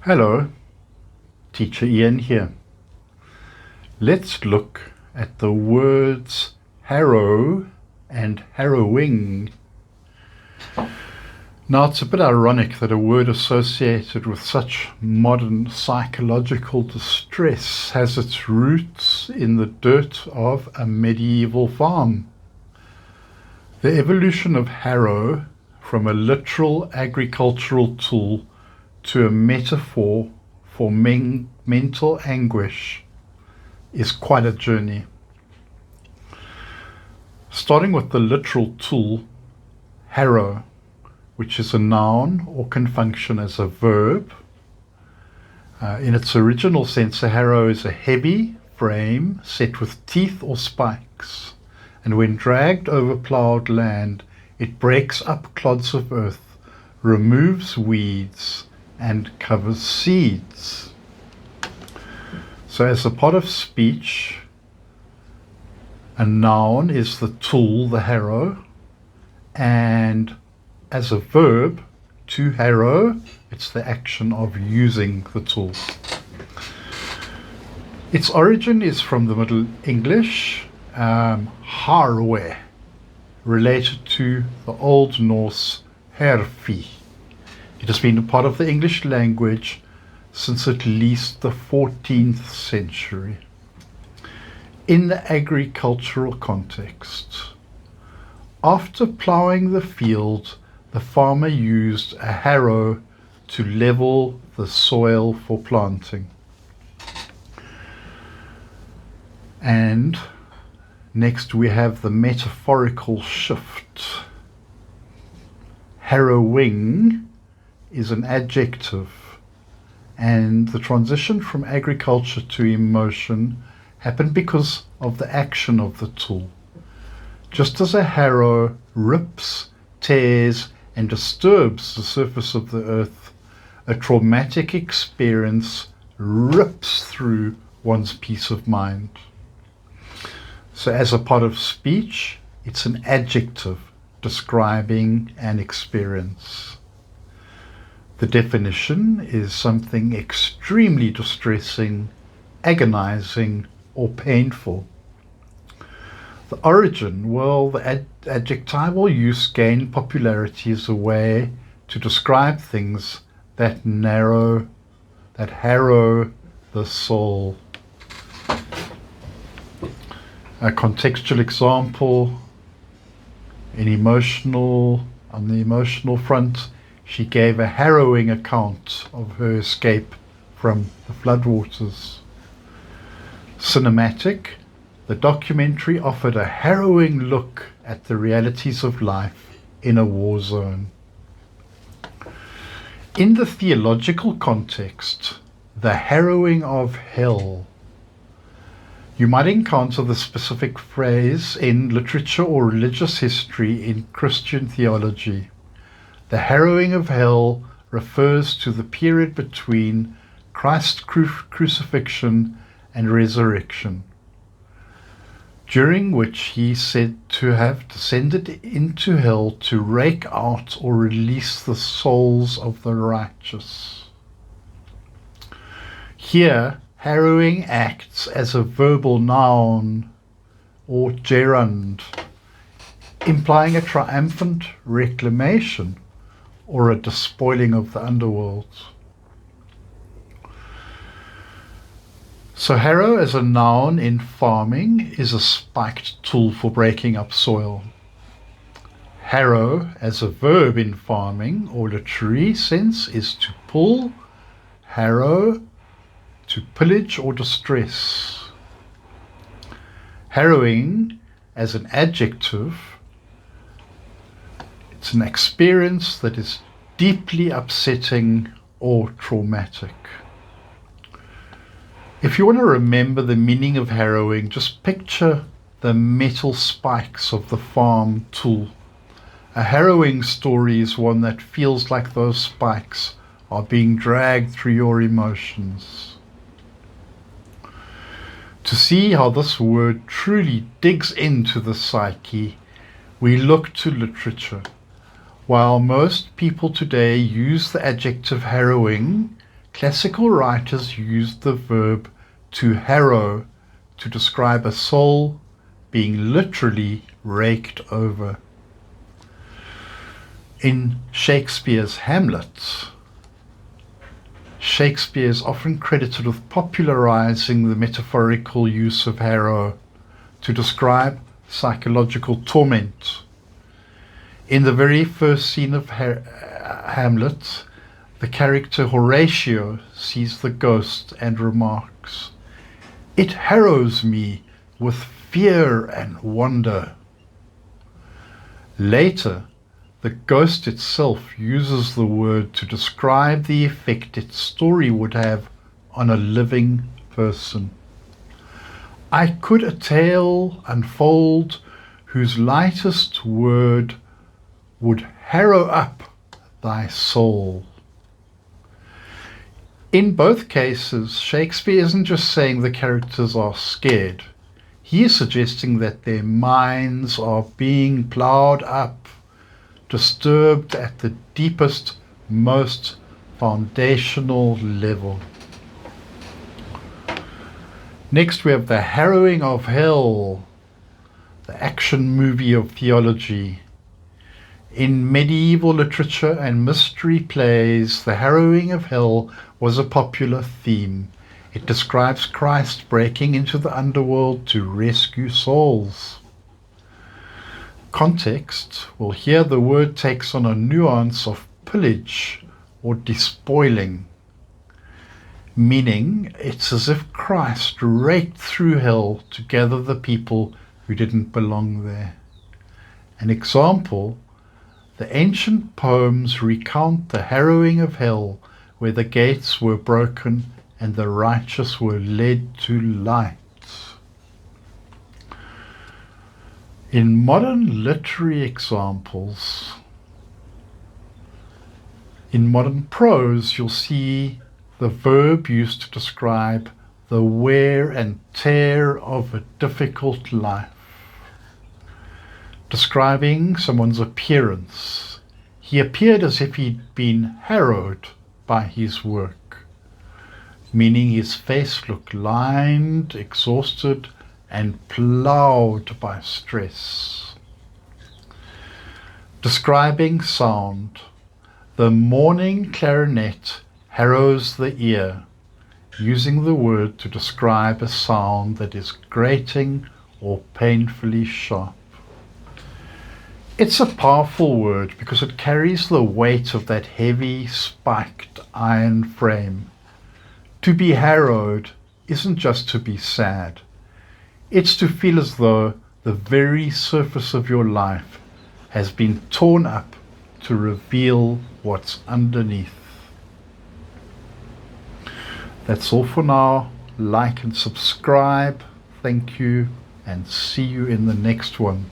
Hello, Teacher Ian here. Let's look at the words harrow and harrowing. Now, it's a bit ironic that a word associated with such modern psychological distress has its roots in the dirt of a medieval farm. The evolution of harrow from a literal agricultural tool to a metaphor for mental anguish is quite a journey. Starting with the literal tool, harrow, which is a noun or can function as a verb. In its original sense, a harrow is a heavy frame set with teeth or spikes, and when dragged over ploughed land, it breaks up clods of earth, removes weeds, and covers seeds. So as a part of speech, a noun is the tool, the harrow, and as a verb, to harrow, it's the action of using the tool. Its origin is from the Middle English, harrowe, related to the Old Norse herfi. It has been a part of the English language since at least the 14th century. In the agricultural context, after ploughing the field, the farmer used a harrow to level the soil for planting. And next we have the metaphorical shift. Harrowing is an adjective, and the transition from agriculture to emotion happened because of the action of the tool. Just as a harrow rips, tears, and disturbs the surface of the earth, a traumatic experience rips through one's peace of mind. So as a part of speech, it's an adjective describing an experience. The definition is something extremely distressing, agonizing, or painful. The origin, well, the adjectival use gained popularity as a way to describe things that harrow the soul. A contextual example, on the emotional front, she gave a harrowing account of her escape from the floodwaters. Cinematic, the documentary offered a harrowing look at the realities of life in a war zone. In the theological context, the harrowing of hell. You might encounter the specific phrase in literature or religious history in Christian theology. The harrowing of hell refers to the period between Christ's crucifixion and resurrection, during which he is said to have descended into hell to rake out or release the souls of the righteous. Here, harrowing acts as a verbal noun or gerund, implying a triumphant reclamation or a despoiling of the underworld. So harrow as a noun in farming is a spiked tool for breaking up soil. Harrow as a verb in farming or literary sense is to pull, harrow, to pillage or distress. Harrowing as an adjective, it's an experience that is deeply upsetting or traumatic. If you want to remember the meaning of harrowing, just picture the metal spikes of the farm tool. A harrowing story is one that feels like those spikes are being dragged through your emotions. To see how this word truly digs into the psyche, we look to literature. While most people today use the adjective harrowing classical writers used the verb to harrow to describe a soul being literally raked over. In Shakespeare's Hamlet, Shakespeare is often credited with popularizing the metaphorical use of harrow to describe psychological torment. In the very first scene of Hamlet, the character Horatio sees the ghost and remarks, "It harrows me with fear and wonder." Later, the ghost itself uses the word to describe the effect its story would have on a living person. "I could a tale unfold whose lightest word would harrow up thy soul." In both cases, Shakespeare isn't just saying the characters are scared. He is suggesting that their minds are being ploughed up, disturbed at the deepest, most foundational level. Next we have The Harrowing of Hell, the action movie of theology. In medieval literature and mystery plays, the harrowing of hell was a popular theme. It describes Christ breaking into the underworld to rescue souls. Context, well, here the word takes on a nuance of pillage or despoiling, meaning it's as if Christ raked through hell to gather the people who didn't belong there. An example, the ancient poems recount the harrowing of hell, where the gates were broken and the righteous were led to light. In modern literary examples, in modern prose, you'll see the verb used to describe the wear and tear of a difficult life. Describing someone's appearance, he appeared as if he'd been harrowed by his work, meaning his face looked lined, exhausted, and ploughed by stress. Describing sound, the mourning clarinet harrows the ear, using the word to describe a sound that is grating or painfully sharp. It's a powerful word because it carries the weight of that heavy, spiked iron frame. To be harrowed isn't just to be sad. It's to feel as though the very surface of your life has been torn up to reveal what's underneath. That's all for now. Like and subscribe. Thank you, and see you in the next one.